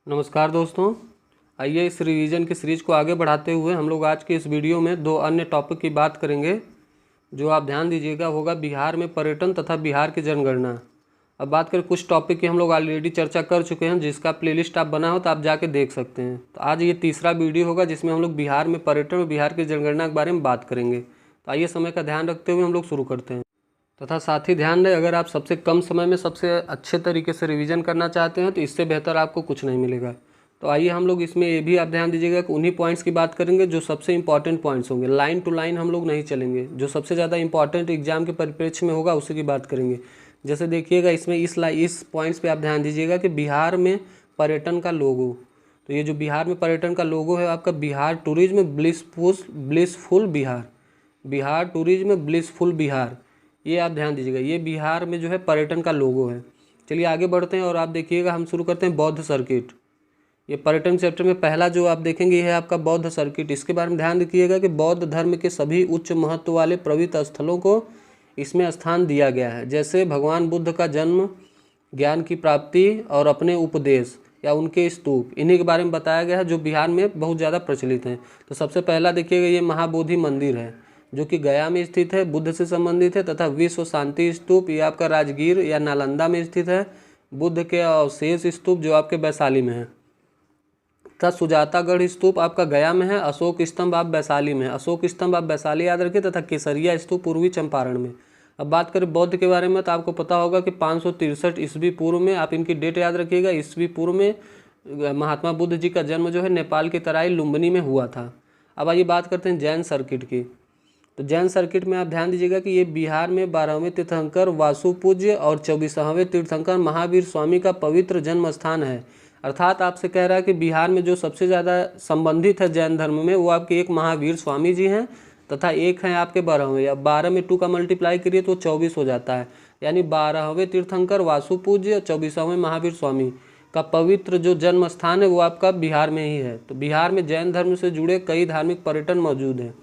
नमस्कार दोस्तों, आइए इस रिवीजन की सीरीज को आगे बढ़ाते हुए हम लोग आज के इस वीडियो में दो अन्य टॉपिक की बात करेंगे। जो आप ध्यान दीजिएगा होगा बिहार में पर्यटन तथा बिहार की जनगणना। अब बात करें कुछ टॉपिक की हम लोग ऑलरेडी चर्चा कर चुके हैं, जिसका प्लेलिस्ट आप बना हो तो आप जाके देख सकते हैं। तो आज ये तीसरा वीडियो होगा जिसमें हम लोग बिहार में पर्यटन और बिहार की जनगणना के बारे में बात करेंगे। तो आइए समय का ध्यान रखते हुए हम लोग शुरू करते हैं। तथा साथ ही ध्यान दें, अगर आप सबसे कम समय में सबसे अच्छे तरीके से रिवीजन करना चाहते हैं तो इससे बेहतर आपको कुछ नहीं मिलेगा। तो आइए हम लोग इसमें ये भी आप ध्यान दीजिएगा कि उन्हीं पॉइंट्स की बात करेंगे जो सबसे इंपॉर्टेंट पॉइंट्स होंगे। लाइन टू लाइन हम लोग नहीं चलेंगे, जो सबसे ज़्यादा इंपॉर्टेंट एग्जाम के परिप्रेक्ष्य में होगा उसी की बात करेंगे। जैसे देखिएगा इसमें इस पॉइंट्स पे आप ध्यान दीजिएगा कि बिहार में पर्यटन का लोगो। तो ये जो बिहार में पर्यटन का लोगो है आपका Bihar tourism blissful Bihar, Bihar tourism blissful Bihar, ये आप ध्यान दीजिएगा। ये बिहार में जो है पर्यटन का लोगो है। चलिए आगे बढ़ते हैं और आप देखिएगा हम शुरू करते हैं बौद्ध सर्किट। ये पर्यटन चैप्टर में पहला जो आप देखेंगे ये है आपका बौद्ध सर्किट। इसके बारे में ध्यान रखिएगा कि बौद्ध धर्म के सभी उच्च महत्व वाले पवित्र स्थलों को इसमें स्थान दिया गया है, जैसे भगवान बुद्ध का जन्म, ज्ञान की प्राप्ति और अपने उपदेश या उनके स्तूप, इन्हीं के बारे में बताया गया है जो बिहार में बहुत ज़्यादा प्रचलित हैं। तो सबसे पहला देखिएगा ये महाबोधि मंदिर है जो कि गया में स्थित है, बुद्ध से संबंधित है। तथा विश्व शांति स्तूप ये आपका राजगीर या नालंदा में स्थित है। बुद्ध के अवशेष स्तूप जो आपके वैशाली में है। तथा सुजातागढ़ स्तूप आपका गया में है। अशोक स्तंभ आप वैशाली में है, अशोक स्तंभ आप वैशाली याद रखिए। तथा केसरिया स्तूप पूर्वी चंपारण में। अब बात करें बौद्ध के बारे में तो आपको पता होगा कि 563 ईस्वी पूर्व में, आप इनकी डेट याद रखिएगा, ईस्वी पूर्व में महात्मा बुद्ध जी का जन्म जो है नेपाल की तराई लुम्बिनी में हुआ था। अब आइए बात करते हैं जैन सर्किट की। तो जैन सर्किट में आप ध्यान दीजिएगा कि ये बिहार में 12वें तीर्थंकर वासुपूज्य और 24वें तीर्थंकर महावीर स्वामी का पवित्र जन्म स्थान है। अर्थात आपसे कह रहा है कि बिहार में जो सबसे ज़्यादा संबंधित है जैन धर्म में वो आपके एक महावीर स्वामी जी हैं तथा एक हैं आपके 12वें। अब 12 में 2 का मल्टीप्लाई करिए तो 24 हो जाता है, यानी 12वें तीर्थंकर वासुपूज्य और 24वें महावीर स्वामी का पवित्र जो जन्म स्थान है वो आपका बिहार में ही है। तो बिहार में जैन धर्म से जुड़े कई धार्मिक पर्यटन मौजूद हैं,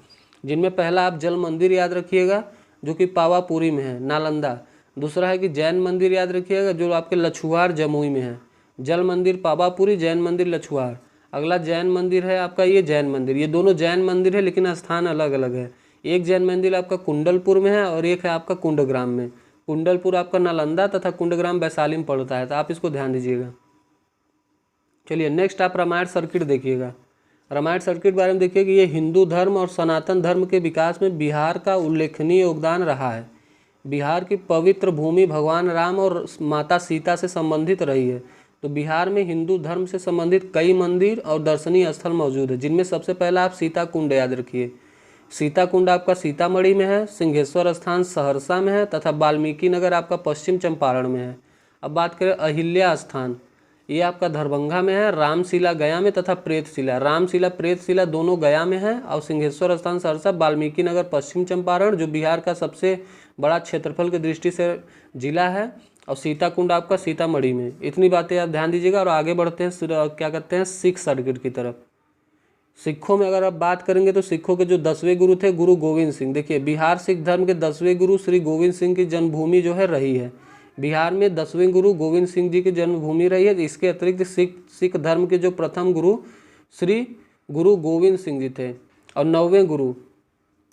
जिनमें पहला आप जल मंदिर याद रखिएगा जो कि पावापुरी में है, नालंदा। दूसरा है कि जैन मंदिर याद रखिएगा जो आपके लछुआर जमुई में है। जल मंदिर पावापुरी, जैन मंदिर लछुआर। अगला जैन मंदिर है आपका ये जैन मंदिर, ये दोनों जैन मंदिर है लेकिन स्थान अलग अलग है। एक जैन मंदिर आपका कुंडलपुर में है और एक है आपका कुंडग्राम में। कुंडलपुर आपका नालंदा तथा कुंडग्राम वैशाली में पड़ता है, तो आप इसको ध्यान दीजिएगा। चलिए नेक्स्ट आप रामायण सर्किट देखिएगा। रामायण सर्किट के बारे में देखिए कि ये हिंदू धर्म और सनातन धर्म के विकास में बिहार का उल्लेखनीय योगदान रहा है। बिहार की पवित्र भूमि भगवान राम और माता सीता से संबंधित रही है। तो बिहार में हिंदू धर्म से संबंधित कई मंदिर और दर्शनीय स्थल मौजूद है, जिनमें सबसे पहला आप सीता कुंड याद रखिए। सीता कुंड आपका सीतामढ़ी में है, सिंहेश्वर स्थान सहरसा में है तथा वाल्मीकि नगर आपका पश्चिम चंपारण में है। अब बात करें अहिल्या स्थान, ये आपका दरभंगा में है, रामशिला गया में तथा प्रेतशिला, रामशिला प्रेतशिला दोनों गया में है। और सिंहेश्वर स्थान सहरसा, वाल्मीकि नगर पश्चिम चंपारण जो बिहार का सबसे बड़ा क्षेत्रफल की दृष्टि से जिला है। और सीता कुंड आपका सीतामढ़ी में। इतनी बातें आप ध्यान दीजिएगा और आगे बढ़ते हैं क्या कहते हैं सिख सर्किट की तरफ। सिखों में अगर आप बात करेंगे तो सिखों के जो 10वें गुरु थे गुरु गोविंद सिंह। देखिए बिहार सिख धर्म के 10वें गुरु श्री गोविंद सिंह की जन्मभूमि जो है रही है। बिहार में 10वें गुरु गोविंद सिंह जी की जन्मभूमि रही है। इसके अतिरिक्त सिख धर्म के जो प्रथम गुरु श्री गुरु गोविंद सिंह जी थे। और 9वें गुरु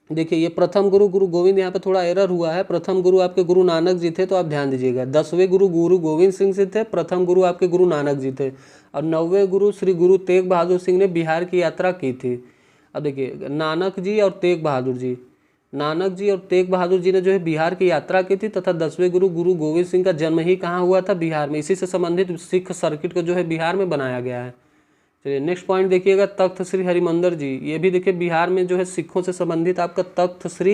देखिए ये प्रथम गुरु गुरु गोविंद, यहाँ पे थोड़ा एरर हुआ है। प्रथम गुरु आपके गुरु नानक जी थे, तो आप ध्यान दीजिएगा। 10वें गुरु गुरु गोविंद सिंह जी थे, प्रथम गुरु आपके गुरु नानक जी थे। और 9वें गुरु श्री गुरु तेग बहादुर सिंह ने बिहार की यात्रा की थी। अब देखिए नानक जी और तेग बहादुर जी, नानक जी और तेग बहादुर जी ने जो है बिहार की यात्रा की थी। तथा 10वें गुरु गुरु गोविंद सिंह का जन्म ही कहाँ हुआ था? बिहार में। इसी से संबंधित सिख सर्किट को जो है बिहार में बनाया गया है। चलिए नेक्स्ट पॉइंट देखिएगा तख्त श्री हरिमंदिर जी। ये भी देखिए बिहार में जो है सिखों से संबंधित आपका तख्त श्री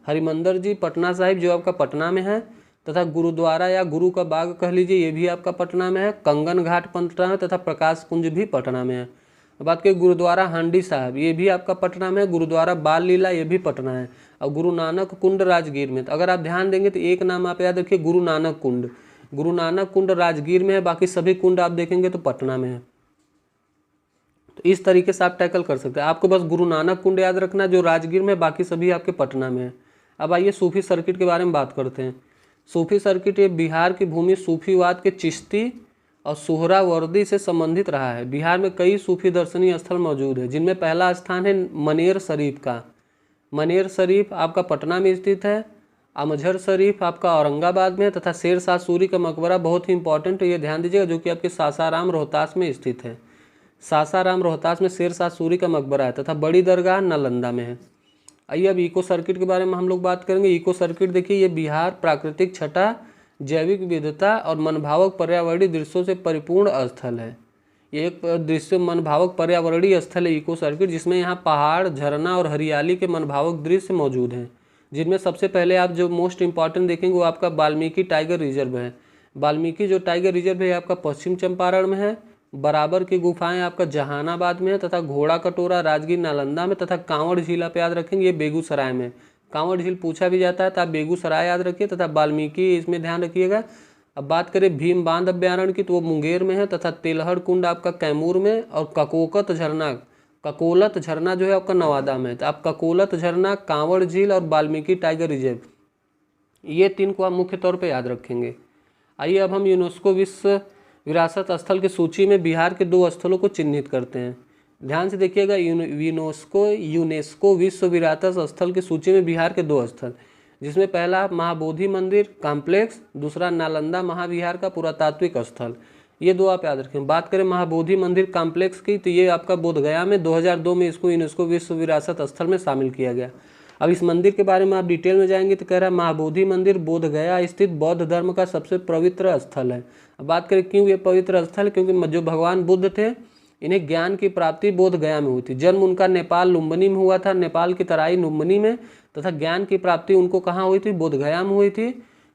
हरिमंदिर जी पटना साहिब जो आपका पटना में है। तथा गुरुद्वारा या गुरु का बाग कह लीजिए ये भी आपका पटना में है। कंगन घाट पटना में तथा प्रकाश पुंज भी पटना में है। बात करें गुरुद्वारा हांडी साहब, ये भी आपका पटना में है। गुरुद्वारा बाल लीला ये भी पटना है। और गुरु नानक कुंड राजगीर में। तो अगर आप ध्यान देंगे तो एक नाम आप याद रखिए गुरु नानक कुंड। गुरु नानक कुंड राजगीर में है, बाकी सभी कुंड आप देखेंगे तो पटना में है। तो इस तरीके से आप टैकल कर सकते हैं। आपको बस गुरु नानक कुंड याद रखना है जो राजगीर में, बाकी सभी आपके पटना में है। अब आइए सूफी सर्किट के बारे में बात करते हैं। सूफी सर्किट ये बिहार की भूमि सूफीवाद के चिश्ती और सोहरावर्दी से संबंधित रहा है। बिहार में कई सूफी दर्शनीय स्थल मौजूद है, जिनमें पहला स्थान है मनेर शरीफ का। मनेर शरीफ आपका पटना में स्थित है। अमझर शरीफ आपका औरंगाबाद में है तथा शेरशाह सूरी का मकबरा बहुत ही इंपॉर्टेंट है, ये ध्यान दीजिएगा, जो कि आपके सासाराम रोहतास में स्थित है। सासाराम रोहतास में शेरशाह सूरी का मकबरा है तथा बड़ी दरगाह नालंदा में है। आइए अब इको सर्किट के बारे में हम लोग बात करेंगे। इको सर्किट देखिए, ये बिहार प्राकृतिक छटा, जैविक विविधता और मनभावक पर्यावरणीय दृश्यों से परिपूर्ण स्थल है। ये एक दृश्य मनभावक पर्यावरणीय स्थल है इको सर्किट, जिसमें यहाँ पहाड़, झरना और हरियाली के मनभावक दृश्य मौजूद हैं, जिनमें सबसे पहले आप जो मोस्ट इंपॉर्टेंट देखेंगे वो आपका वाल्मीकि टाइगर रिजर्व है। वाल्मीकि जो टाइगर रिजर्व है आपका पश्चिम चंपारण में है। बराबर की गुफाएं आपका जहानाबाद में है तथा घोड़ा कटोरा राजगीर नालंदा में तथा कांवड़ झील आप याद रखेंगे ये बेगूसराय में। कांवड़ झील पूछा भी जाता है तो आप बेगूसराय याद रखिए तथा वाल्मीकि इसमें ध्यान रखिएगा। अब बात करें भीम बांध अभ्यारण्य की तो वो मुंगेर में है तथा तेलहड़ कुंड आपका कैमूर में और ककोलत झरना जो है आपका नवादा में है। तो आप ककोलत झरना, कांवड़ झील और वाल्मीकि टाइगर रिजर्व, ये 3 को आप मुख्य तौर पे याद रखेंगे। आइए अब हम यूनेस्को विश्व विरासत स्थल की सूची में बिहार के 2 स्थलों को चिन्हित करते हैं। ध्यान से देखिएगा, यूनेस्को विश्व विरासत स्थल की सूची में बिहार के 2 स्थल, जिसमें पहला महाबोधि मंदिर कॉम्प्लेक्स, दूसरा नालंदा महाविहार का पुरातात्विक स्थल। ये 2 आप याद रखें। बात करें महाबोधि मंदिर कॉम्प्लेक्स की तो ये आपका बोधगया में 2002 में इसको यूनेस्को विश्व विरासत स्थल में शामिल किया गया। अब इस मंदिर के बारे में आप डिटेल में जाएंगे तो कह रहा है महाबोधि मंदिर बोधगया स्थित बौद्ध धर्म का सबसे पवित्र स्थल है। अब बात करें क्यों ये पवित्र स्थल, क्योंकि जो भगवान बुद्ध थे इन्हें ज्ञान की प्राप्ति बोधगया में हुई थी। जन्म उनका नेपाल लुम्बिनी में हुआ था, नेपाल की तराई लुम्बिनी में, तथा ज्ञान की प्राप्ति उनको कहाँ हुई थी, बोधगया में हुई थी।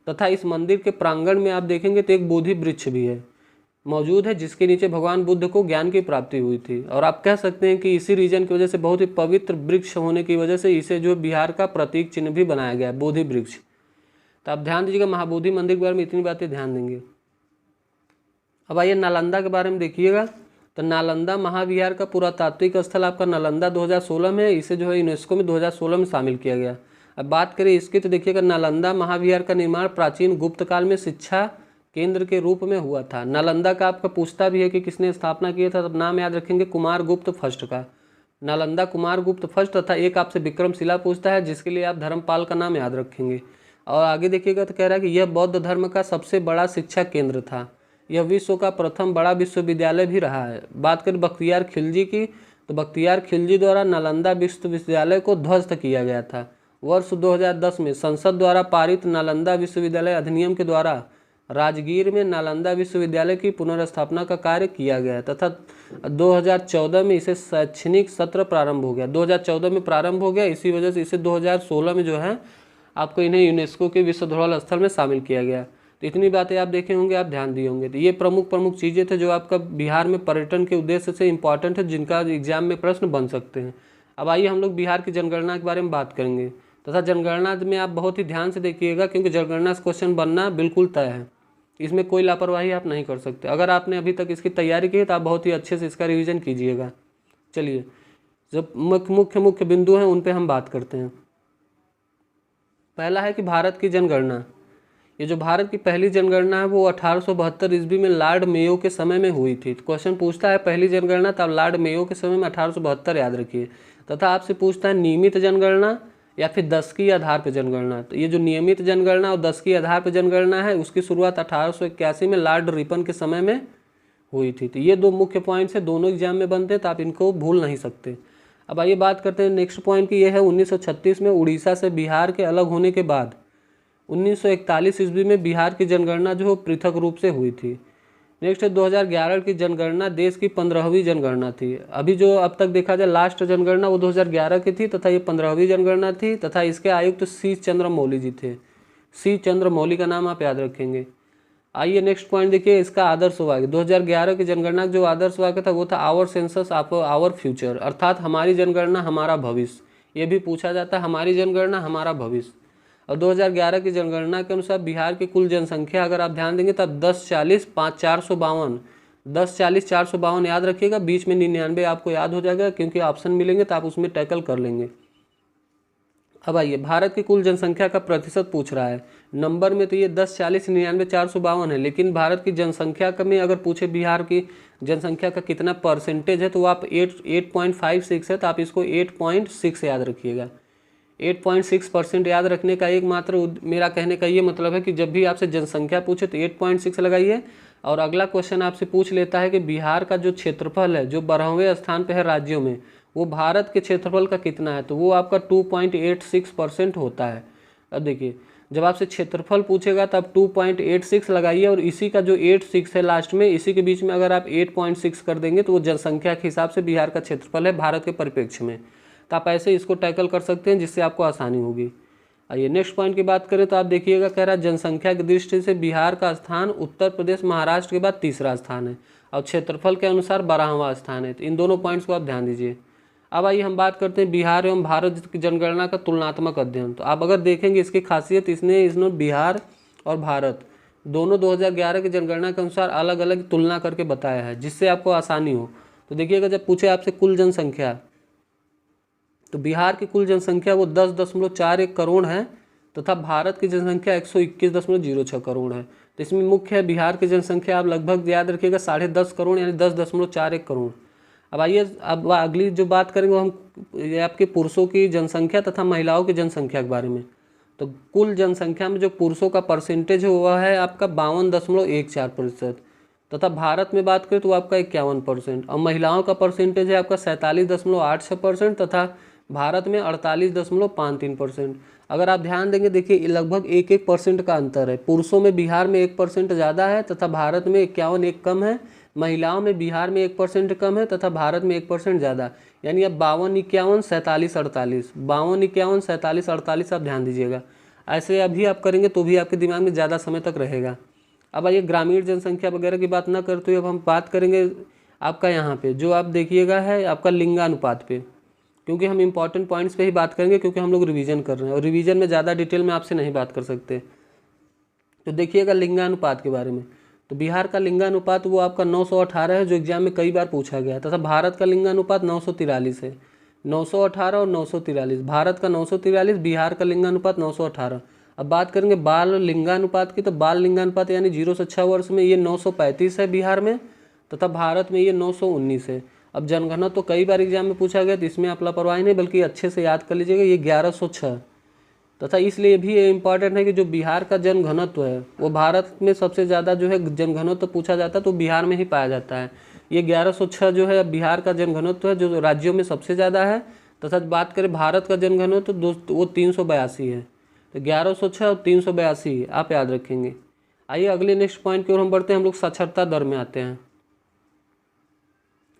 तथा इस मंदिर के प्रांगण में आप देखेंगे तो एक बोधि वृक्ष भी है मौजूद है, जिसके नीचे भगवान बुद्ध को ज्ञान की प्राप्ति हुई थी। और आप कह सकते हैं कि इसी रीजन की वजह से, बहुत ही पवित्र वृक्ष होने की वजह से इसे जो बिहार का प्रतीक चिन्ह भी बनाया गया है, बोधि वृक्ष। तो आप ध्यान दीजिएगा, महाबोधि मंदिर के बारे में इतनी बातें ध्यान देंगे। अब आइए नालंदा के बारे में देखिएगा। तो नालंदा महाविहार का पुरातात्विक स्थल आपका नालंदा 2016 में, इसे जो है यूनेस्को में 2016 में शामिल किया गया। अब बात करें इसकी तो देखिएगा, नालंदा महाविहार का निर्माण प्राचीन गुप्त काल में शिक्षा केंद्र के रूप में हुआ था। नालंदा का आपका पूछता भी है कि किसने स्थापना किया था, तब नाम याद रखेंगे कुमार गुप्त फर्स्ट का। नालंदा कुमार गुप्त फर्स्ट तथा एक आपसे विक्रमशिला पूछता है, जिसके लिए आप धर्मपाल का नाम याद रखेंगे। और आगे देखिएगा तो कह रहा है कि यह बौद्ध धर्म का सबसे बड़ा शिक्षा केंद्र था। यह विश्व का प्रथम बड़ा विश्वविद्यालय भी रहा है। बात करें बख्तियार खिलजी की तो बख्तियार खिलजी द्वारा नालंदा विश्वविद्यालय को ध्वस्त किया गया था। वर्ष 2010 में संसद द्वारा पारित नालंदा विश्वविद्यालय अधिनियम के द्वारा राजगीर में नालंदा विश्वविद्यालय की पुनर्स्थापना का कार्य किया गया तथा 2014 में इसे शैक्षणिक सत्र प्रारंभ हो गया। 2014 में प्रारंभ हो गया, इसी वजह से इसे 2016 में जो है आपको इन्हें यूनेस्को के विश्व धरोहर स्थल में शामिल किया गया। तो इतनी बातें आप देखे होंगे, आप ध्यान दिए होंगे। तो ये प्रमुख चीज़ें थे जो आपका बिहार में पर्यटन के उद्देश्य से इंपॉर्टेंट है, जिनका एग्जाम में प्रश्न बन सकते हैं। अब आइए हम लोग बिहार की जनगणना के बारे में बात करेंगे तथा जनगणना में आप बहुत ही ध्यान से देखिएगा, क्योंकि जनगणना से क्वेश्चन बनना बिल्कुल तय है। इसमें कोई लापरवाही आप नहीं कर सकते। अगर आपने अभी तक इसकी तैयारी की है तो आप बहुत ही अच्छे से इसका रिवीजन कीजिएगा। चलिए, जब मुख्य बिंदु हैं उन पे हम बात करते हैं। पहला है कि भारत की जनगणना। ये जो भारत की पहली जनगणना है वो 1872 ईस्वी में लॉर्ड मेयो के समय में हुई थी। तो क्वेश्चन पूछता है पहली जनगणना, तब लॉर्ड मेयो के समय में 1872 याद रखिए। तथा आपसे पूछता है नियमित जनगणना या फिर 10 की आधार पर जनगणना। तो ये जो नियमित जनगणना और 10 की आधार पर जनगणना है उसकी शुरुआत 1881 में लॉर्ड रिपन के समय में हुई थी। तो ये 2 मुख्य पॉइंट्स है, दोनों एग्जाम में बनते हैं, तो आप इनको भूल नहीं सकते। अब आइए बात करते हैं नेक्स्ट पॉइंट की। ये है 1936 में उड़ीसा से बिहार के अलग होने के बाद 1941 ईस्वी में बिहार की जनगणना जो पृथक रूप से हुई थी। नेक्स्ट है 2011 की जनगणना, देश की 15वीं जनगणना थी। अभी जो अब तक देखा जाए लास्ट जनगणना वो 2011 की थी तथा ये 15वीं जनगणना थी तथा इसके आयुक्त सी चंद्रमौली जी थे। सी चंद्रमौली का नाम आप याद रखेंगे। आइए नेक्स्ट पॉइंट देखिए, इसका आदर्श वाक्य। 2011 की जनगणना जो आदर्श वाक्य था वो था आवर सेंसस आवर फ्यूचर, अर्थात हमारी जनगणना हमारा भविष्य। ये भी पूछा जाता है, हमारी जनगणना हमारा भविष्य। और 2011 की जनगणना के अनुसार बिहार की कुल जनसंख्या अगर आप ध्यान देंगे तब 1040,452 1040,452 याद रखिएगा। बीच में 99 आपको याद हो जाएगा, क्योंकि ऑप्शन मिलेंगे तो आप उसमें टैकल कर लेंगे। अब आइए भारत की कुल जनसंख्या का प्रतिशत पूछ रहा है। नंबर में तो ये 10, 40, 99, 452 है, लेकिन भारत की जनसंख्या का में अगर पूछे बिहार की जनसंख्या का कितना परसेंटेज है, तो आप 8.56 है, तो आप इसको 8.6 याद रखिएगा। 8.6% याद रखने का एकमात्र मेरा कहने का ये मतलब है कि जब भी आपसे जनसंख्या पूछे तो 8.6 लगाइए। और अगला क्वेश्चन आपसे पूछ लेता है कि बिहार का जो क्षेत्रफल है, जो 12वें स्थान पे है राज्यों में, वो भारत के क्षेत्रफल का कितना है, तो वो आपका 2.86% होता है। अब देखिए, जब आपसे क्षेत्रफल पूछेगा तो आप 2.86 लगाइए, और इसी का जो 86 है लास्ट में, इसी के बीच में अगर आप 8.6 कर देंगे तो वो जनसंख्या के हिसाब से बिहार का क्षेत्रफल है भारत के परिप्रेक्ष्य में। तो आप ऐसे इसको टैकल कर सकते हैं, जिससे आपको आसानी होगी। आइए नेक्स्ट पॉइंट की बात करें तो आप देखिएगा, कह रहा है जनसंख्या की दृष्टि से बिहार का स्थान उत्तर प्रदेश महाराष्ट्र के बाद तीसरा स्थान है, और क्षेत्रफल के अनुसार 12वां स्थान है। तो इन दोनों पॉइंट्स को आप ध्यान दीजिए। अब आइए हम बात करते हैं बिहार एवं भारत की जनगणना का तुलनात्मक अध्ययन। तो आप अगर देखेंगे इसकी खासियत, इसने बिहार और भारत दोनों 2011 की जनगणना के अनुसार अलग अलग तुलना करके बताया है, जिससे आपको आसानी हो। तो देखिएगा, जब पूछे आपसे कुल जनसंख्या, तो बिहार की कुल जनसंख्या वो 10.41 करोड़ है, तथा भारत की जनसंख्या 121.06 करोड़ है। तो इसमें मुख्य है बिहार की जनसंख्या, आप लगभग याद रखिएगा 10.5 करोड़, यानी 10.41 करोड़। अब आइए, अब अगली जो बात करेंगे वो हम आपके पुरुषों की जनसंख्या तथा महिलाओं की जनसंख्या के बारे में। तो कुल जनसंख्या में जो पुरुषों का परसेंटेज है वह है आपका 52.14%, तथा भारत में बात करें तो आपका 51%, और महिलाओं का परसेंटेज है आपका 47.86%, तथा भारत में 48.53%। अगर आप ध्यान देंगे, देखिए लगभग 1% का अंतर है। पुरुषों में बिहार में 1% ज़्यादा है, तथा भारत में 51 एक कम है। महिलाओं में बिहार में 1% कम है, तथा भारत में 1% ज़्यादा। यानी अब 52, 51, 47, 48, 52, 51, 47, 48 आप ध्यान दीजिएगा। ऐसे अभी आप करेंगे तो भी आपके दिमाग में ज़्यादा समय तक रहेगा। अब आइए ग्रामीण जनसंख्या वगैरह की बात ना करते हुए अब हम बात करेंगे आपका यहाँ पे जो आप देखिएगा है आपका लिंगानुपात पे, क्योंकि हम इंपॉर्टेंट पॉइंट्स पे ही बात करेंगे, क्योंकि हम लोग रिवीजन कर रहे हैं और रिवीजन में ज़्यादा डिटेल में आपसे नहीं बात कर सकते। तो देखिएगा लिंगानुपात के बारे में, तो बिहार का लिंगानुपात वो आपका 918 है, जो एग्जाम में कई बार पूछा गया, तथा भारत का लिंगानुपात 943 है। 918 और 943, भारत का 943, बिहार का लिंगानुपात 918। अब बात करेंगे बाल लिंगानुपात की, तो बाल लिंगानुपात यानी 0 से 6 वर्ष में ये 935 है बिहार में, तथा भारत में ये 919 है। अब जनगणना तो कई बार एग्जाम में पूछा गया, तो इसमें आप लापरवाही नहीं बल्कि अच्छे से याद कर लीजिएगा, ये 1106, तथा इसलिए भी ये इम्पॉर्टेंट है कि जो बिहार का जनघनत्व है वो भारत में सबसे ज़्यादा जो है जनघनत्व पूछा जाता है तो बिहार में ही पाया जाता है। ये 1106 जो है बिहार का जनघनत्व है, जो राज्यों में सबसे ज़्यादा है। तथा बात करें भारत का जनघनत्व तो वो 382 है। तो 1106 और 382 आप याद रखेंगे। आइए अगले नेक्स्ट पॉइंट की ओर हम बढ़ते हैं, हम लोग साक्षरता दर में आते हैं।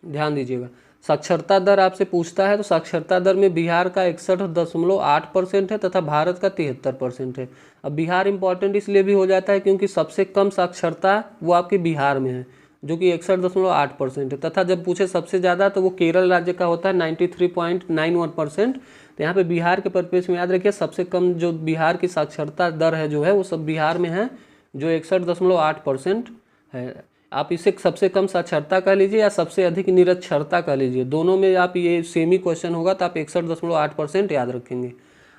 ध्यान दीजिएगा, साक्षरता दर आपसे पूछता है तो साक्षरता दर में बिहार का 61.8% है, तथा भारत का 73% है। अब बिहार इंपॉर्टेंट इसलिए भी हो जाता है क्योंकि सबसे कम साक्षरता वो आपके बिहार में है, जो कि 61.8% है, तथा जब पूछे सबसे ज़्यादा तो वो केरल राज्य का होता है 93.91%। तो यहाँ पे बिहार के परिप्रेक्ष्य में याद रखिए, सबसे कम जो बिहार की साक्षरता दर है जो है वो सब बिहार में है, जो 61.8% है। आप इसे सबसे कम साक्षरता कह लीजिए या सबसे अधिक निरक्षरता कह लीजिए, दोनों में आप ये सेमी क्वेश्चन होगा तो आप 61.8% याद रखेंगे।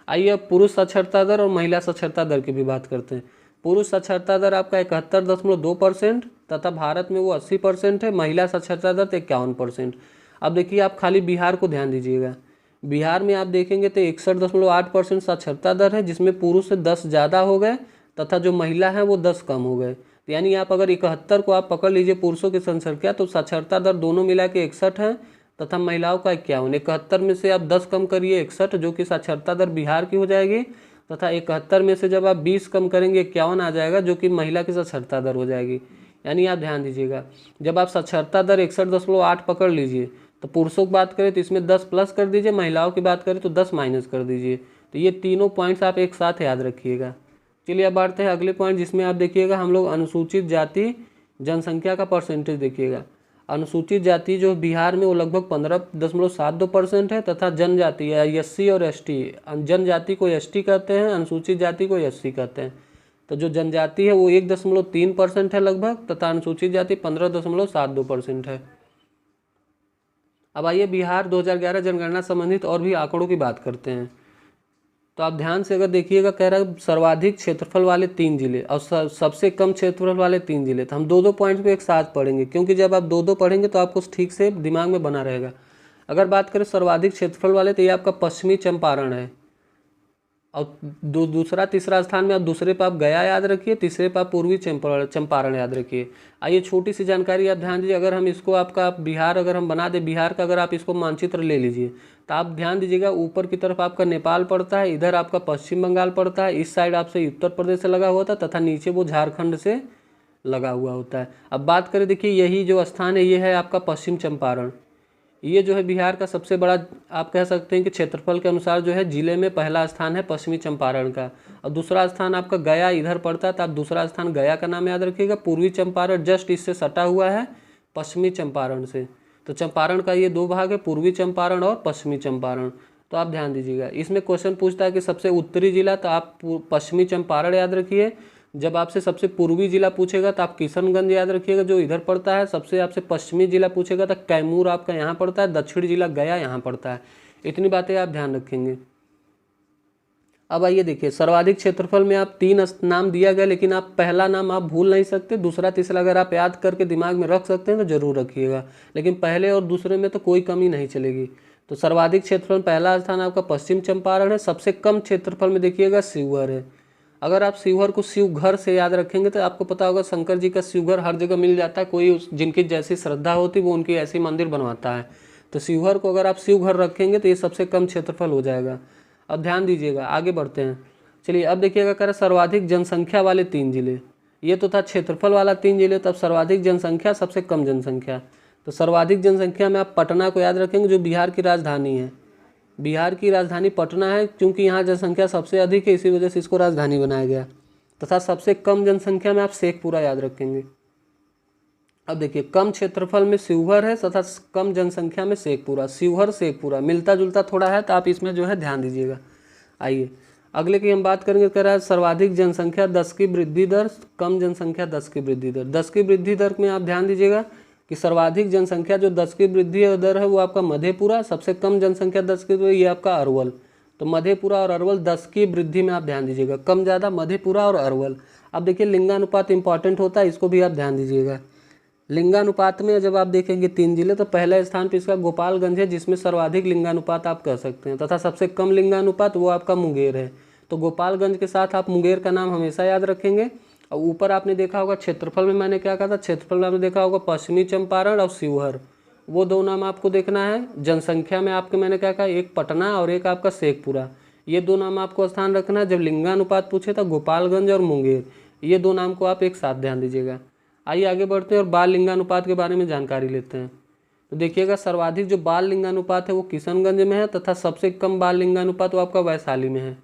आइए अब पुरुष साक्षरता दर और महिला साक्षरता दर की भी बात करते हैं। पुरुष साक्षरता दर आपका 71.2%, तथा भारत में वो 80% है। महिला साक्षरता दर 51%। अब देखिए, आप खाली बिहार को ध्यान दीजिएगा, बिहार में आप देखेंगे तो 61.8% साक्षरता दर है, जिसमें पुरुष से 10 ज़्यादा हो गए, तथा जो महिला है वो 10 कम हो गए। यानी आप अगर 71 को आप पकड़ लीजिए पुरुषों की जनसंख्या, तो साक्षरता दर दोनों मिला के 61 है, तथा महिलाओं का 51। 71 में से आप 10 कम करिए 61, जो कि साक्षरता दर बिहार की हो जाएगी, तथा 71 में से जब आप 20 कम करेंगे 51 आ जाएगा, जो कि महिला की साक्षरता दर हो जाएगी। यानी आप ध्यान दीजिएगा, जब आप साक्षरता दर 61.8 पकड़ लीजिए तो पुरुषों की बात करें तो इसमें 10 प्लस कर दीजिए, महिलाओं की बात करें तो 10 माइनस कर दीजिए। तो ये तीनों पॉइंट्स आप एक साथ याद रखिएगा। चलिए अब बढ़ते हैं अगले पॉइंट, जिसमें आप देखिएगा हम लोग अनुसूचित जाति जनसंख्या का परसेंटेज देखिएगा। अनुसूचित जाति जो बिहार में वो लगभग 15.72% है, तथा जनजाति या एससी और एसटी, जनजाति को एसटी कहते हैं, अनुसूचित जाति को एससी कहते हैं। तो जो जनजाति है वो 1.3% है लगभग, तथा अनुसूचित जाति 15.72% है। अब आइए बिहार 2011 जनगणना संबंधित और भी आंकड़ों की बात करते हैं। तो आप ध्यान से अगर देखिएगा, कह रहा है सर्वाधिक क्षेत्रफल वाले 3 जिले और सबसे कम क्षेत्रफल वाले 3 जिले। तो हम 2-2 पॉइंट पे एक साथ पढ़ेंगे, क्योंकि जब आप 2-2 पढ़ेंगे तो आपको ठीक से दिमाग में बना रहेगा। अगर बात करें सर्वाधिक क्षेत्रफल वाले, तो ये आपका पश्चिमी चंपारण है। और दूसरा तीसरा स्थान में आप दूसरे पे आप गया याद रखिए, तीसरे पे आप पूर्वी चंपारण याद रखिए। आइए छोटी सी जानकारी आप ध्यान दीजिए। अगर हम इसको आपका बिहार अगर हम बना दें, बिहार का अगर आप इसको मानचित्र ले लीजिए, तो आप ध्यान दीजिएगा ऊपर की तरफ आपका नेपाल पड़ता है, इधर आपका पश्चिम बंगाल पड़ता है, इस साइड आपसे उत्तर प्रदेश से लगा हुआ था, तथा नीचे वो झारखंड से लगा हुआ होता है। अब बात करें, देखिए यही जो स्थान है ये है आपका पश्चिम चंपारण। ये जो है बिहार का सबसे बड़ा, आप कह सकते हैं कि क्षेत्रफल के अनुसार जो है जिले में पहला स्थान है पश्चिमी चंपारण का, और दूसरा स्थान आपका गया इधर पड़ता है। तो आप दूसरा स्थान गया का नाम याद रखिएगा। पूर्वी चंपारण जस्ट इससे सटा हुआ है पश्चिमी चंपारण से। तो चंपारण का ये 2 भाग है, पूर्वी चंपारण और पश्चिमी चंपारण। तो आप ध्यान दीजिएगा, इसमें क्वेश्चन पूछता है कि सबसे उत्तरी जिला, तो आप पश्चिमी चंपारण याद रखिए। जब आपसे सबसे पूर्वी जिला पूछेगा तो आप किशनगंज याद रखिएगा जो इधर पड़ता है। सबसे आपसे पश्चिमी जिला पूछेगा तो कैमूर आपका यहाँ पड़ता है, दक्षिणी जिला गया यहाँ पड़ता है। इतनी बातें आप ध्यान रखेंगे। अब आइए देखिए, सर्वाधिक क्षेत्रफल में आप 3 नाम दिया गया, लेकिन आप पहला नाम आप भूल नहीं सकते, दूसरा तीसरा अगर आप याद करके दिमाग में रख सकते हैं तो जरूर रखिएगा, लेकिन पहले और दूसरे में तो कोई कमी नहीं चलेगी। तो सर्वाधिक क्षेत्रफल पहला स्थान आपका पश्चिम चंपारण है। सबसे कम क्षेत्रफल में देखिएगा शिवहर है। अगर आप शिवहर को शिवघर से याद रखेंगे तो आपको पता होगा शंकर जी का शिवघर हर जगह मिल जाता है, कोई जिनकी जैसी श्रद्धा होती वो उनकी ऐसी मंदिर बनवाता है। तो शिवहर को अगर आप शिवघर रखेंगे तो ये सबसे कम क्षेत्रफल हो जाएगा। अब ध्यान दीजिएगा, आगे बढ़ते हैं। चलिए अब देखिएगा, कह रहा सर्वाधिक जनसंख्या वाले 3 जिले। ये तो था क्षेत्रफल वाला 3 जिले, तब सर्वाधिक जनसंख्या सबसे कम जनसंख्या। तो सर्वाधिक जनसंख्या में आप पटना को याद रखेंगे जो बिहार की राजधानी है। बिहार की राजधानी पटना है, क्योंकि यहाँ जनसंख्या सबसे अधिक है, इसी वजह से इसको राजधानी बनाया गया। तथा सबसे कम जनसंख्या में आप शेखपुरा याद रखेंगे। अब देखिए, कम क्षेत्रफल में शिवहर है तथा कम जनसंख्या में शेखपुरा। शिवहर शेखपुरा मिलता जुलता थोड़ा है, तो आप इसमें जो है ध्यान दीजिएगा। आइए अगले की हम बात करेंगे। कह रहा है सर्वाधिक जनसंख्या 10 की वृद्धि दर, कम जनसंख्या 10 की वृद्धि दर। 10 की वृद्धि दर में आप ध्यान दीजिएगा कि सर्वाधिक जनसंख्या जो 10 की वृद्धि दर है वो आपका मधेपुरा, सबसे कम जनसंख्या 10 की तो ये आपका अरवल। तो मधेपुरा और अरवल 10 की वृद्धि में आप ध्यान दीजिएगा, कम ज़्यादा मधेपुरा और अरवल। अब देखिए लिंगानुपात इंपॉर्टेंट होता है, इसको भी आप ध्यान दीजिएगा। लिंगानुपात में जब आप देखेंगे 3 जिले, तो पहले स्थान पर इसका गोपालगंज है जिसमें सर्वाधिक लिंगानुपात आप कह सकते हैं, तथा सबसे कम लिंगानुपात वो आपका मुंगेर है। तो गोपालगंज के साथ आप मुंगेर का नाम हमेशा याद रखेंगे। और ऊपर आपने देखा होगा क्षेत्रफल में मैंने क्या कहा था, क्षेत्रफल में आपने देखा होगा पश्चिमी चंपारण और शिवहर, वो 2 नाम आपको देखना है। जनसंख्या में आपके मैंने क्या कहा, एक पटना और एक आपका शेखपुरा, ये 2 नाम आपको स्थान रखना है। जब लिंगानुपात पूछे तो गोपालगंज और मुंगेर, ये 2 नाम को आप एक साथ ध्यान दीजिएगा। आइए आगे बढ़ते हैं और बाल लिंगानुपात के बारे में जानकारी लेते हैं। तो देखिएगा, सर्वाधिक जो बाल लिंगानुपात है वो किशनगंज में है, तथा सबसे कम बाल लिंगानुपात वो आपका वैशाली में है।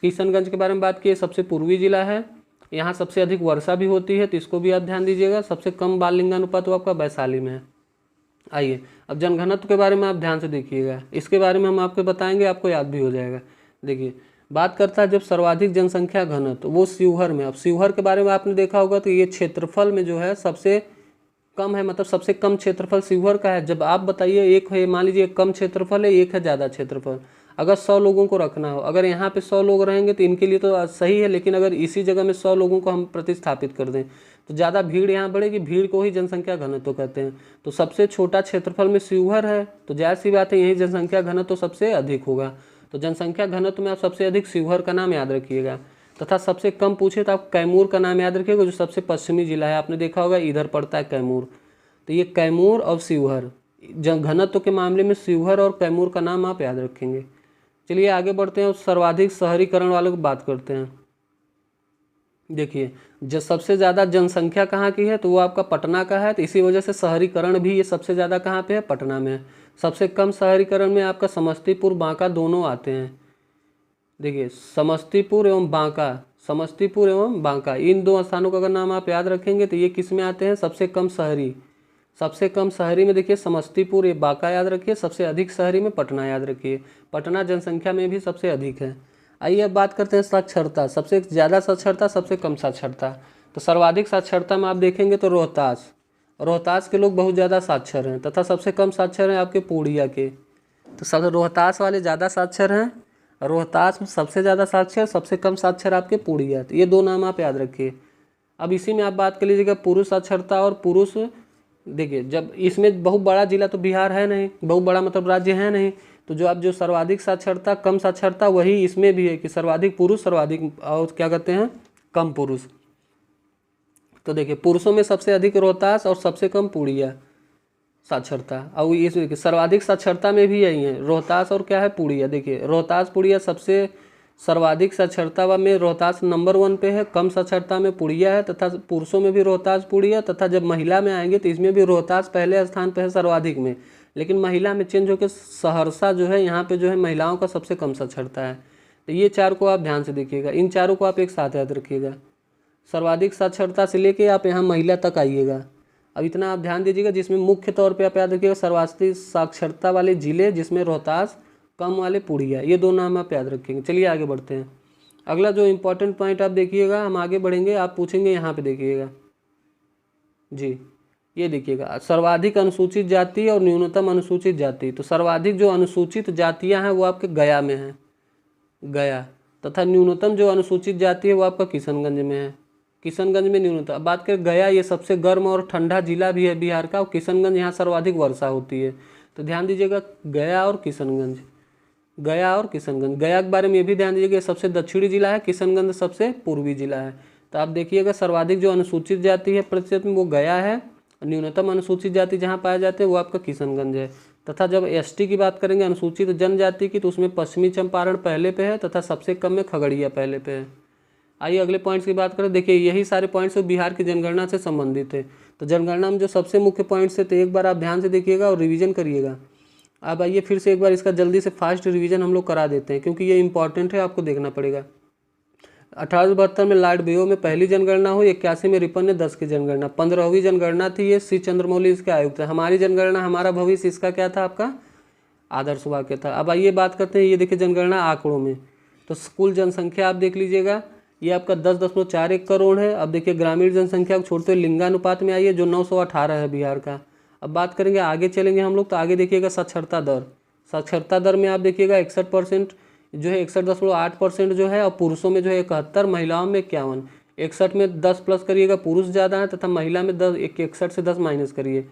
किशनगंज के बारे में बात की, सबसे पूर्वी जिला है, यहाँ सबसे अधिक वर्षा भी होती है, तो इसको भी आप ध्यान दीजिएगा। सबसे कम बाल लिंगानुपात वो आपका वैशाली में है। आइए अब जनघनत्व के बारे में आप ध्यान से देखिएगा, इसके बारे में हम आपको बताएंगे, आपको याद भी हो जाएगा। देखिए बात करता है जब सर्वाधिक जनसंख्या घनत्व, वो शिवहर में। अब शिवहर के बारे में आपने देखा होगा तो ये क्षेत्रफल में जो है सबसे कम है, मतलब सबसे कम क्षेत्रफल शिवहर का है। जब आप बताइए, एक है मान लीजिए कम क्षेत्रफल है, एक है ज़्यादा क्षेत्रफल। अगर 100 लोगों को रखना हो, अगर यहाँ पे 100 लोग रहेंगे तो इनके लिए तो सही है, लेकिन अगर इसी जगह में 100 लोगों को हम प्रतिस्थापित कर दें तो ज़्यादा भीड़ यहाँ बढ़ेगी, भीड़ को ही जनसंख्या घनत्व कहते हैं। तो सबसे छोटा क्षेत्रफल में शिवहर है, तो जाहिर सी बात है यही जनसंख्या घनत्व सबसे अधिक होगा। तो जनसंख्या घनत्व में आप सबसे अधिक शिवहर का नाम याद रखिएगा। तथा सबसे कम पूछे तो आप कैमूर का नाम याद रखिएगा, जो सबसे पश्चिमी जिला है, आपने देखा होगा इधर पड़ता है कैमूर। तो ये कैमूर और शिवहर, घनत्व के मामले में शिवहर और कैमूर का नाम आप याद रखेंगे। चलिए आगे बढ़ते हैं और सर्वाधिक शहरीकरण वालों की बात करते हैं। देखिए जो सबसे ज़्यादा जनसंख्या कहाँ की है, तो वो आपका पटना का है, तो इसी वजह से शहरीकरण भी ये सबसे ज़्यादा कहाँ पे है, पटना में है। सबसे कम शहरीकरण में आपका समस्तीपुर बांका दोनों आते हैं। देखिए समस्तीपुर एवं बांका, इन 2 स्थानों का अगर नाम आप याद रखेंगे तो ये किस में आते हैं, सबसे कम शहरी। सबसे कम शहरी में देखिए समस्तीपुर, ये बांका याद रखिए। सबसे अधिक शहरी में पटना याद रखिए, पटना जनसंख्या में भी सबसे अधिक है। आइए अब बात करते हैं साक्षरता, सबसे ज़्यादा साक्षरता, सबसे कम साक्षरता। तो सर्वाधिक साक्षरता में आप देखेंगे तो रोहतास के लोग बहुत ज़्यादा साक्षर हैं, तथा सबसे कम साक्षर हैं आपके पूर्णिया के। तो सब रोहतास वाले ज़्यादा साक्षर हैं रोहतास में सबसे ज़्यादा साक्षर, सबसे कम साक्षर आपके पूर्णिया। तो ये दो नाम आप याद रखिए। अब इसी में आप बात कर लीजिएगा पुरुष साक्षरता और पुरुष, देखिए जब इसमें बहुत बड़ा जिला तो बिहार है नहीं, बहुत बड़ा मतलब राज्य है नहीं, तो जो आप जो सर्वाधिक साक्षरता कम साक्षरता वही इसमें भी है कि सर्वाधिक पुरुष सर्वाधिक और क्या कहते हैं कम पुरुष। तो देखिए पुरुषों में सबसे अधिक रोहतास और सबसे कम पूर्णिया साक्षरता, और ये सर्वाधिक साक्षरता में भी यही है रोहतास और क्या है पूर्णिया। देखिए रोहतास पूर्णिया सबसे सर्वाधिक साक्षरता में रोहतास नंबर 1 पे है, कम साक्षरता में पूर्णिया है, तथा पुरुषों में भी रोहतास पूर्णिया, तथा जब महिला में आएंगे तो इसमें भी रोहतास पहले स्थान पे है सर्वाधिक में, लेकिन महिला में चेंज होकर सहरसा जो है यहाँ पे जो है महिलाओं का सबसे कम साक्षरता है। तो ये चार को आप ध्यान से देखिएगा, इन चारों को आप एक साथ याद रखिएगा, सर्वाधिक साक्षरता से लेके आप यहाँ महिला तक आइएगा। अब इतना आप ध्यान दीजिएगा, जिसमें मुख्य तौर पे आप याद रखिएगा सर्वाधिक साक्षरता वाले जिले जिसमें रोहतास, कम वाले पूर्णिया, ये दो नाम आप याद रखेंगे। चलिए आगे बढ़ते हैं। अगला जो इम्पोर्टेंट पॉइंट आप देखिएगा, हम आगे बढ़ेंगे, आप पूछेंगे यहाँ पे देखिएगा जी, ये देखिएगा सर्वाधिक अनुसूचित जाति और न्यूनतम अनुसूचित जाति। तो सर्वाधिक जो अनुसूचित जातियाँ हैं वो आपके गया में है, गया, तथा न्यूनतम जो अनुसूचित जाति है वो आपका किशनगंज में है, किशनगंज में न्यूनतम। अब बात करें गया, ये सबसे गर्म और ठंडा जिला भी है बिहार का, और किशनगंज यहाँ सर्वाधिक वर्षा होती है। तो ध्यान दीजिएगा गया और किशनगंज, गया और किशनगंज। गया के बारे में ये भी ध्यान दीजिएगा सबसे दक्षिणी जिला है, किशनगंज सबसे पूर्वी जिला है। तो आप देखिएगा सर्वाधिक जो अनुसूचित जाति है प्रतिशत में वो गया है, न्यूनतम अनुसूचित जाति जहाँ पाए जाते हैं वो आपका किशनगंज है। तथा जब एसटी की बात करेंगे अनुसूचित जनजाति की, तो उसमें पश्चिमी चंपारण पहले पे है, तथा सबसे कम में खगड़िया पहले पे है। आइए अगले पॉइंट्स की बात करें। देखिए यही सारे पॉइंट्स बिहार की जनगणना से संबंधित है। तो जनगणना में जो सबसे मुख्य पॉइंट्स है तो एक बार आप ध्यान से देखिएगा और रिवीजन करिएगा। अब आइए फिर से एक बार इसका जल्दी से फास्ट रिवीजन हम लोग करा देते हैं, क्योंकि ये इंपॉर्टेंट है, आपको देखना पड़ेगा। 1872 में लॉर्ड बेयो में पहली जनगणना हुई, 81 में रिपन ने 10 की जनगणना, 15वीं जनगणना थी ये, सी चंद्रमौली इसके आयुक्त थे। हमारी जनगणना हमारा भविष्य, इसका क्या था आपका आदर्श वाक्य था। अब आइए बात करते हैं, ये देखिए जनगणना आंकड़ों में। तो कुल जनसंख्या आप देख लीजिएगा, ये आपका 10.41 करोड़ है। अब देखिए ग्रामीण जनसंख्या को छोड़ते हुए लिंगानुपात में आइए जो 918 है बिहार का। अब बात करेंगे, आगे चलेंगे हम लोग, तो आगे देखिएगा साक्षरता दर, साक्षरता दर में आप देखिएगा 61% जो है, 61.8% जो है, और पुरुषों में जो है 71, महिलाओं में 51। 61 में 10 प्लस करिएगा, पुरुष ज़्यादा है, तथा महिला में 10, 61 से 10 माइनस करिए।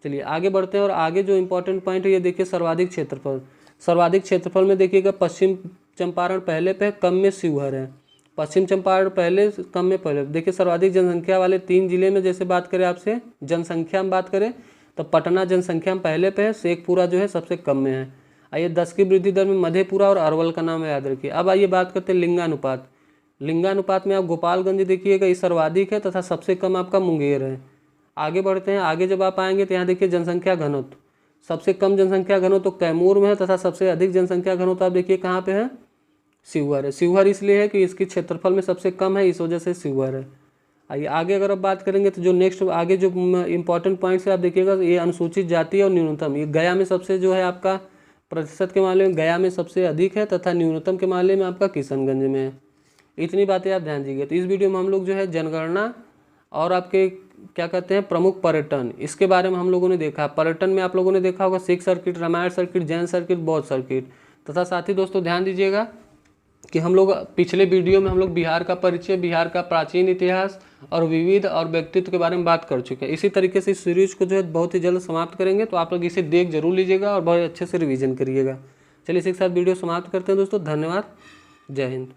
चलिए आगे बढ़ते हैं, और आगे जो इंपॉर्टेंट पॉइंट है ये देखिए सर्वाधिक क्षेत्रफल। सर्वाधिक क्षेत्रफल में देखिएगा पश्चिम चंपारण पहले पे, कम में शिवहर है। पश्चिम चंपारण पहले, कम में पहले। देखिए सर्वाधिक जनसंख्या वाले 3 जिले में जैसे बात करें आपसे जनसंख्या में बात करें तो पटना जनसंख्या में पहले पे है, शेखपुरा जो है सबसे कम में है। आइए 10 की वृद्धि दर में मधेपुरा और अरवल का नाम याद रखिए। अब आइए बात करते हैं लिंगानुपात। लिंगानुपात में आप गोपालगंज देखिएगा ये सर्वाधिक है, तथा सबसे कम आपका मुंगेर है। आगे बढ़ते हैं, आगे जब आप आएंगे तो यहाँ देखिए जनसंख्या घनत्व, सबसे कम जनसंख्या घनत्व तो कैमूर में है, तथा सबसे अधिक जनसंख्या घनत्व आप देखिए कहाँ पे है, शिवहर है। शिवहर इसलिए है कि इसकी क्षेत्रफल में सबसे कम है, इस वजह से शिवहर है। आइए आगे अगर आप बात करेंगे तो जो नेक्स्ट आगे जो इंपॉर्टेंट पॉइंट्स है आप देखिएगा, ये अनुसूचित जाति और न्यूनतम, ये गया में सबसे जो है आपका प्रतिशत के मामले में गया में सबसे अधिक है, तथा न्यूनतम के मामले में आपका किशनगंज में है। इतनी बातें आप ध्यान दीजिए। तो इस वीडियो में हम लोग जो है जनगणना और आपके क्या कहते हैं प्रमुख पर्यटन, इसके बारे में हम लोगों ने देखा। पर्यटन में आप लोगों ने देखा होगा Sikh circuit, Ramayan circuit, Jain circuit, बौद्ध सर्किट। तथा साथ ही दोस्तों ध्यान दीजिएगा कि हम लोग पिछले वीडियो में हम लोग बिहार का परिचय, बिहार का प्राचीन इतिहास और विविध और व्यक्तित्व के बारे में बात कर चुके हैं। इसी तरीके से इस सीरीज को जो है बहुत ही जल्द समाप्त करेंगे, तो आप लोग इसे देख जरूर लीजिएगा और बहुत अच्छे से रिवीजन करिएगा। चलिए इसी के साथ वीडियो समाप्त करते हैं दोस्तों। धन्यवाद, जय हिंद।